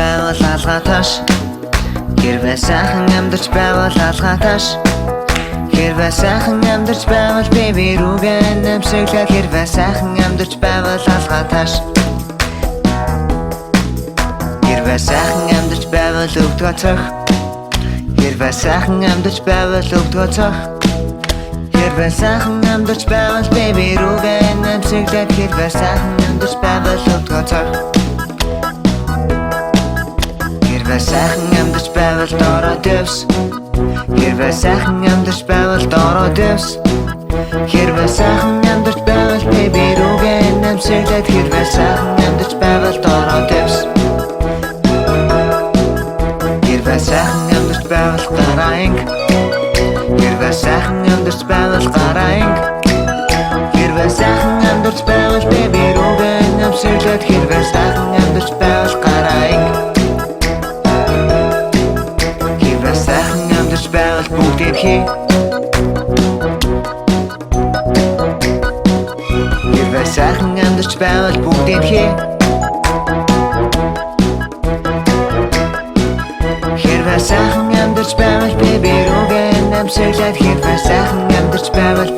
байвал алгаташ хэрвээ сайхан амьдарч байвал алгаташ хэрвээ сайхан амьдарч байвал baby рүүгээ нэмсэглээд хэрвээ сайхан амьдарч байвал алгаташ хэрвээ сайхан амьдарч байвал өвдгөө цох хэрвээ сайхан амьдарч байвал өвдгөө цох хэрвээ сайхан амьдарч байвал baby рүүгээ нэмсэглээд хэрвээ сайхан амьдарч байвал өвдгөө цох хэрвээ сайхан амьдарч байвал доороо дэвс хэрвээ сайхан амьдарч байвал доороо дэвс хэрвээ сайхан амьдарч байвал baby рүүгээ нэмсэглээд хэрвээ сайхан амьдарч байвал доороо дэвс хэрвээ сайхан амьдарч байвал гараанг хэрвээ сайхан амьдарч байвал гараанг хэрвээ сайхан амьдарч байвал baby рүүгээ нэмсэглээд хэрвээ сайхан амьдарч байвал гараанг хэрвээ сайхан амьдарч байвал бүгдийг хий хэрвээ сайхан амьдарч байвал бүгдийг хий хэрвээ сайхан амьдарч байвал baby рүүгээ нэмсэглээд хэрвээ сайхан амьдарч байвал